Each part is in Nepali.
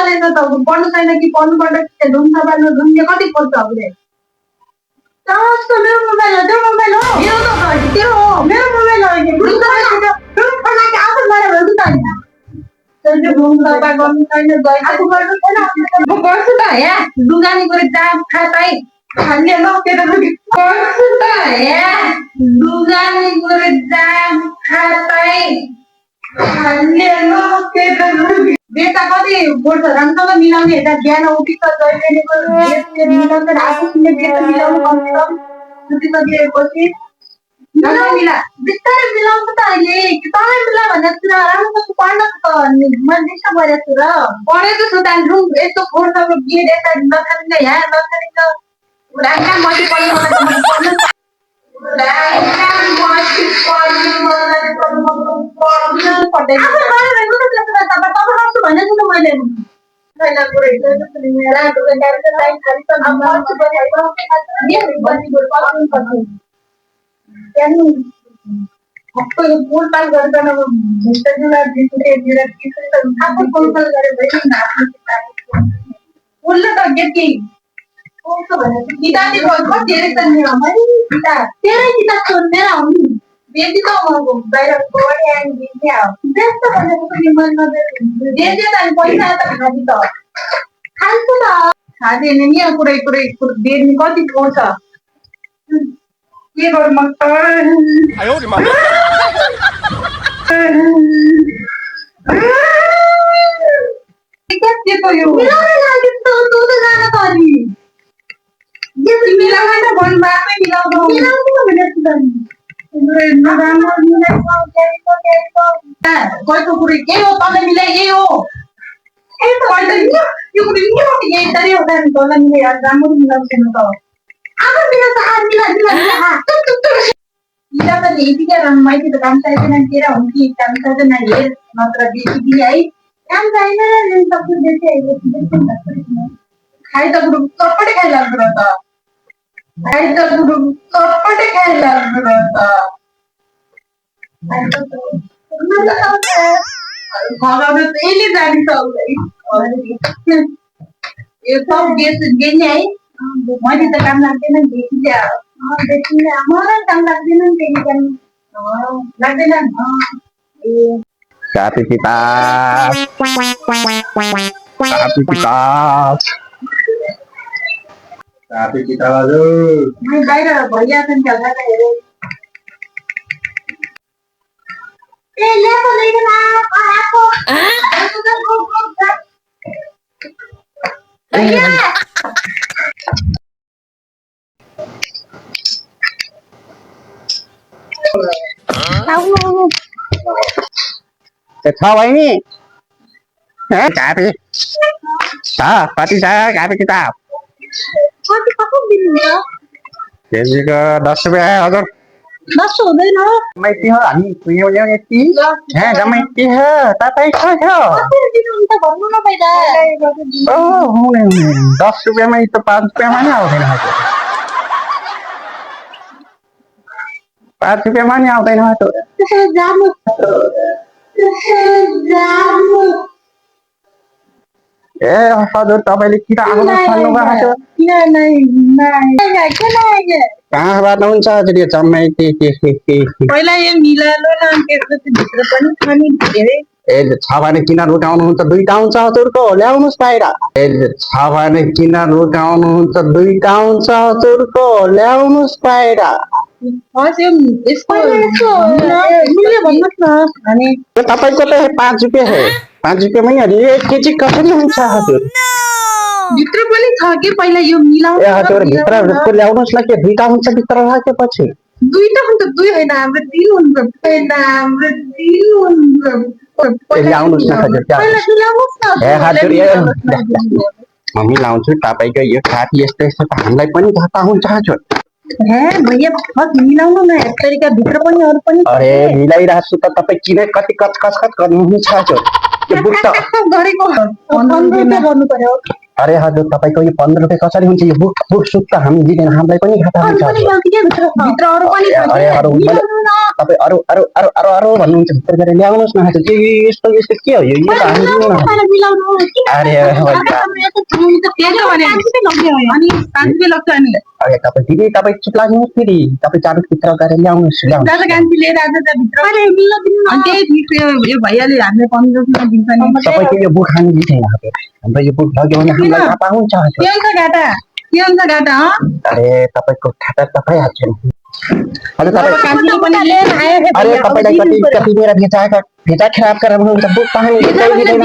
गरेन त पढ्नु छैन कि पढ्नुपर्छ धुम सभामा धुम्ने कति पर्छ आफूले तास्तो मेरो मोबाइल हो त्यो मोबाइल हो मेरो त त्यो हो मेरो मोबाइल हो कि धुम सभा के आफू गरेर हुन्छ त त्यो धुम सभा गर्नु छैन गए आफू गर्नु छैन म गर्छु त या दुगानी गरे दाम खाताई खाने न केटा गर्छु त या दुगानी गरे दाम खाताई खाने न केटा बेटा कति पर्छ राम्रोसँग मिलाउने हेर्दा बिहान उठिन्छ जहिले मिलाउँछ आफूले बेटा मिलाउनु कमसेकम छुट्टी सकिएपछि मिला बिस्तारै मिलाउँछ त अहिले तँलाई मिला भनेर कुरा राम्रोसँग पढ्न त मैले डिस्टर्ब गरेको छु र पढेको छु त रुम यस्तो फोर्सको बिहे यता नखाने यहाँ नखाने राम्रा मैले पढ्नु बेसी त बाहिर पैसा त खाँदी त खान्छु त खाँदैन नि पुरै पुरै बेच्ने कति पाउँछ के गर्नु गएको कुरो के हो तँलाई मिलाइ यही हो राम्रो मिलाउँछन् त माइती त काम चाहिँदैन केरा हुन् कि काम चाहिँदैन हेर नत्र बेचिदिने है काम चाहिँदैन सक्छु बेसी खाइ त बुढो चटपटे खाइलाग्दो त खाइ त बुढो चटपटे खाइलाग्दो त खगाउनु त्यसले जान्छ यो सब बेच्ने है मैले त काम लाग्दैन बेचिदिया मलाई काम लाग्दैन त्यही काम लाग्दैन Copy kitab. Copy kitab. Copy kitab aja. मैं बाहर भैया सन चलता है ले तो नहीं ना आपको भैया Sao ấy nhỉ? Hả? Copy. Sao? Copy sao? Copy kitab. कति कति दिनुहुन्छ केजीको 10 रुपैयाँ हजुर 10 हुँदैन जम्मै यति हो हामी उयो यति यहाँ जम्मै यति हो तपाईँ कहाँ छ कति दिनुहुन्छ भन्नु न पहिला ओ हुने 10 रुपैयाँमा त 5 रुपैयाँमा नि आउँदैन 5 रुपैयाँमा नि आउँदैन त्यसो जानु ए हजुर तपाईले किन आउनु थाल्नु भएको छ कहाँबाट हुन्छ हजुर यो जम्मै पहिला यो मिलालो न त्यसपछि भित्र पनि खानी धेरै ए छ भने किन रुकाउनुहुन्छ दुईटा हुन्छ हजुरको ल्याउनुस् बाहिर ए छ भने किन रुकाउनुहुन्छ दुईटा हुन्छ हजुरको ल्याउनुस् बाहिर हस् यो यसको मिल्यो भन्नुस् न अनि तपाईको त 5 रुपैयाँ हो 5 रुपैयाँमै अनि 1 केजी कसरी हुन्छ हजुर भित्र पनि छ के पहिला यो मिलाउनु ए हजुर भित्र ल्याउनुस् न के दुईटा हुन्छ भित्र राखेपछि दुईटा हुन्छ दुई हैन हाम्रो 3 हुन्छ हाम्रो 3 हुन्छ ल्याउनुस् न हजुर पहिला मिलाउनुस् न ए हजुर हामी लाउँछु तपाईको यो खाती यस्तो यस्तो त हामीलाई पनि घाटा हुन्छ हजुर हे भैया फर्स्ट मिलाउनु न एक तरिका भित्र पनि अरु पनि अरे मिलाइराछु त तपाई किन कति कच कच कच गर्नुहुन्छ हजुर त्यो बुक त गरेको 15 रुपैयाँ गर्नु पर्यो अरे हजुर तपाईँको यो 15 रुपियाँ कसरी हुन्छ यो बुक बुक सुट त हामी दिँदैन हामीलाई पनि घाटा हुन्छ भित्र अरू पनि अरे अरू तपाईँ अरू अरू अरू अरू अरू भन्नुहुन्छ भित्र गएर ल्याउनुहोस् न हजुर यस्तो यस्तो के हो यो त हामी दिँदैन अरे अरे तपाईँ दिदी तपाईँ चुप लाग्नुहोस् फेरि तपाईँ चारु भित्र गएर ल्याउनुहोस् भैयाले हामीले 15 रुपियाँ दिन्छ नि तपाईँको यो बुक हामी दिँदैन हजुर हाम्रो यो बुक लग्यो भने हामीलाई घाटा हुन्छ हजुर के हुन्छ घाटा अरे तपाईँको घाटा त भइहाल्छ नि अरे अरे तपाईँलाई कति कति मेरा भेजा खराब गरेर हुनुहुन्छ बुक त हामी दिँदैन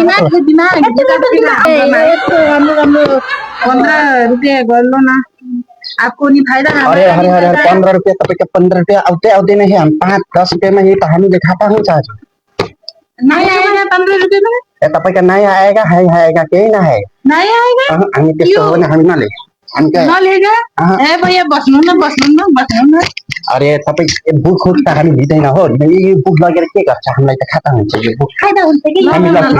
15 रुपियाँ कर लो ना आपको नहीं फायदा अरे अरे अरे 15 रुपियाँ तपाईँको 15 रुपियाँ आउँदै आउँदैन है हामी 5-10 रुपियाँमा यही त हामीले घाटा हुन्छ हजुर नहीं आएगा 15 रुपये में तपाईँको नयाँ आएगा आएगा केही न है नहीं आएगा हामी त्यस्तो हो भने हामी नले हामी नलेगा ए भैया बस्नु न अरे तपाईँ बुक खुद त हामी दिँदैन हो यो बुक लगेर के गर्छ हामीलाई त खाता हुन्छ यो बुक फाइदा हुन्छ कि हामी लग्छ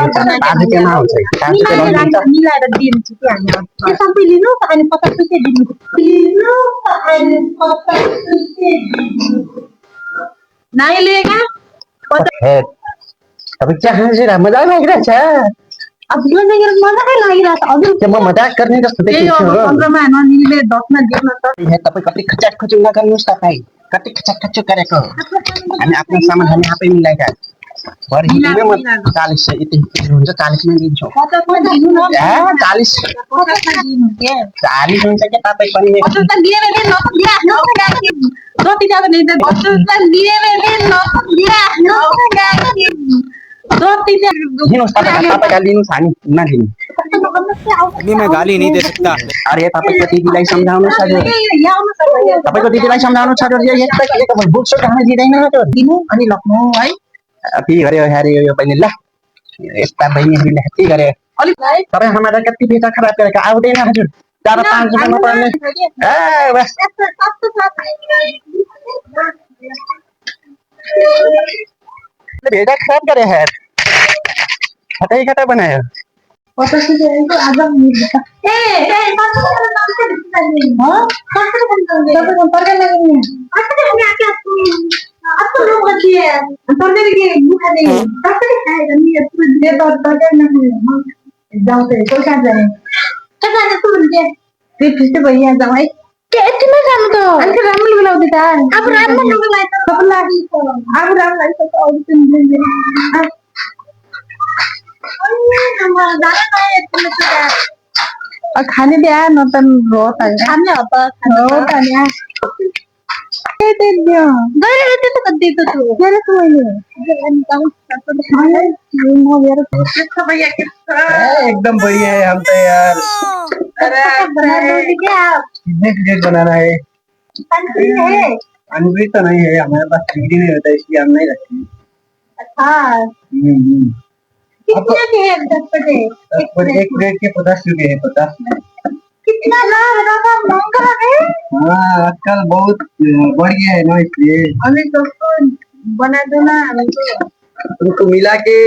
5 रुपियाँमा आउँछ 5 रुपियाँ लग्छ मिलाएर दिन्छु कि हामी के सबै लिनु त अनि 50 रुपैयाँ दिनु लिनु त अनि 50 रुपैयाँ दिनु नहीं लेगा तपाईँ क्या खान्छ मजा लागिरहेछ अब यो देखेर मजाकै लागिरहेछ हजुर म मजाक गर्ने जस्तो देखिन्छ 15 मा नमिले 10 मा दिउँ न त तपाईँ कति खचाट खचु नगर्नुहोस् तपाईँ कति खचाट खचु गरेको हामी आफ्नो सामान हामी आफै मिलाएका भरे हिँड्ने म 40 यति हुन्छ 40 मा दिन्छु 50 मा दिनु न 40 50 मा दिनु के 40 हुन्छ के तपाईँ पनि हजुर त दिएर दे न जति ज्यादा नहीं त हजुर त दिएर दे न जति दिनुहोस् तपाईँ गाली लिनुहोस् हामी नदिनु नहीं मैं गाली नहीं दे सकता अरे तपाईँको दिदीलाई सम्झाउनुहोस् हजुर तपाईँको दिदीलाई सम्झाउनुहोस् हजुर यो एक बुक सुट हामी दिँदैन हजुर दिनु अनि लग्नु है के गर्यो अरे यो बहिनी ल यस्ता बहिनीहरूले के गरे तपाईँ हामीलाई कति पैसा खराब गरेको आउँदैन हजुर 4-5 रुपियाँमा पर्ने ए बस भेजा खराब गरे है खटा बनायो 50 रुपये तो आधा मिल जाता ए 50 रुपये हां 50 रुपये तो पर के लगेंगे अच्छा हमें आके आपको लोग बचिए पर के भूखा नहीं कैसे खाएगा नहीं दे तो पर नहीं जाओ से कोई कहां जाए क्या जाने तू मुझे फिर से भैया जाओ भाई के इतना काम तो अंकल राम मिल बुलाओ देता अब राम मिल बुलाए तो सब लागी तो अब राम लाई तो और तुम दे और खाने भी आया नतन रोत आया खाने होता रोत आया दे दियो गए रहते तो कर देता तू मेरे तो नहीं निकाल तो ना यार कितना भैया कितना एकदम बढ़िया है हम तो यार अरे बना दोगे क्या आप कितने प्लेट बनाना है कंट्री है अनवरी तो नहीं है हमारे पास डिग्री नहीं होता इसलिए हम नहीं रखते अच्छा कितने के हैं 10 पटे एक प्लेट के 50 रुपए है 50 कितना ना महंगा है हाँ आजकल बहुत बढ़ गया है ना इसलिए अभी तो बना दो ना हमको तुमको मिला के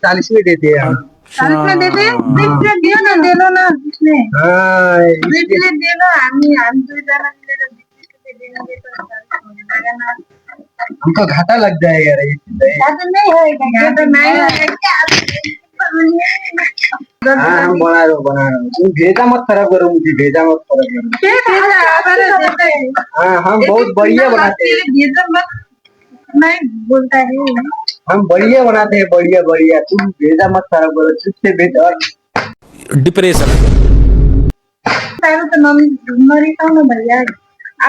40 में देते हैं हम 40 में देते हैं 20 प्लेट दियो ना दे लो ना इसमें हाँ 20 प्लेट दे लो हम दो जना मिले तो 20 रुपए देंगे तो 40 हो जाएगा ना हमको घाटा लग जाएगा रे ज्यादा नहीं होएगा तो नहीं होएगा हाँ हम बना रहे हो तुम भेजा मत खराब करो मुझे भेजा मत खराब करो हाँ हम बहुत बढ़िया बनाते हैं भेजा मत नहीं बोलता है हम बढ़िया बनाते हैं बढ़िया बढ़िया तुम भेजा मत खराब करो चुप से भेज और डिप्रेशन सारे तो नॉर्मली का ना भैया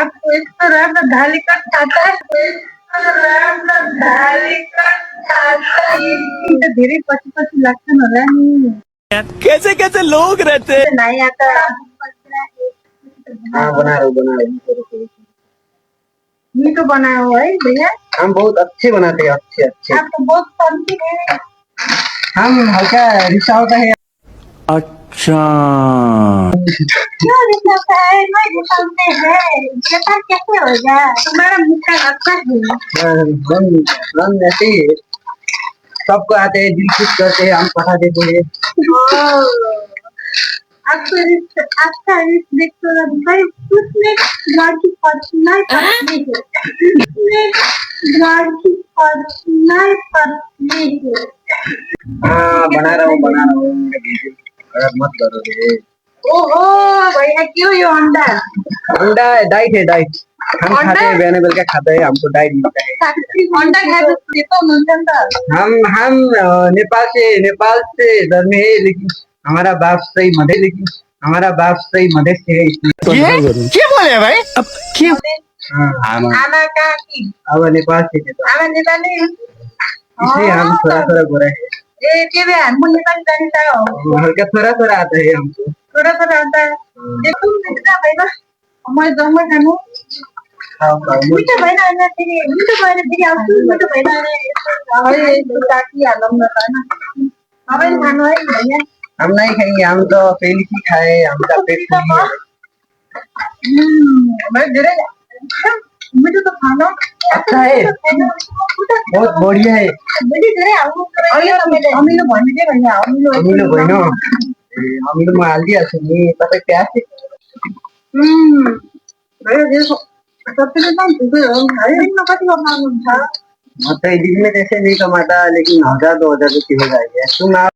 आपको एक तो रात ढाली का खाता है धीरे 25 लाख का न रहा कैसे कैसे लोग रहते हैं नहीं आता हाँ बना रहे ये तो बनाया हुआ है भैया हम बहुत अच्छे बनाते हैं अच्छे आप तो बहुत शांति है हम हल्का रिक्शा होता है अच्छा क्यों निकलता है मैं निकलते हैं पता कैसे होगा तुम्हारा मीठा अच्छा है हम ऐसे ही सबको आते हैं दिल खुश करते हैं हम पढ़ा देते हैं अच्छा रिश्ता देखते भाई उसने लड़की पढ़ना पड़ती है उसने लड़की पढ़ना पड़ती है हाँ बना रहा हूँ अगर मत करो रे। ओहो भैया क्यों ये अंडा अंडा डाइट है डाइट। हम खाते हैं वेनेबल का खाते हैं हमको डाइट मिलता है। अंडा खाते तो नंदन हम नेपाल से इधर में है लेकिन हमारा बाप सही मधेश से है इसलिए। क्या बोले भाई अब क्यों हाँ आना का की अब नेपाल से थे तो आना नेपाली इसलिए हम थोड़ा गोरा है। ए के बे मुन्ने का जानी था हल्का थोड़ा आता है हमको। थोड़ा आता है देखो मिठा भाई ना हमारे दम में खानो मीठा भाई ना मीठा भाई ने आप मीठा भाई ना हमारे ताकि आलम ना था ना हमारे खानो है भैया हम नहीं खाएंगे हम तो पहले ही खाए हमारा पेट फुल है। मैं जरे मुझे तो खाना अच्छा है बहुत बढ़िया है। मुझे जरे अमीलो भन्ने भैया अमिलो भएन अमिलो म हालिदिइहाल्छु नि तपाईँ प्याज भैया देखो सबसे तो कति गर्नुहुन्छ म त दिन में जैसे नहीं कमाता लेकिन 1000 2000 रुपये हो जाएगा तुम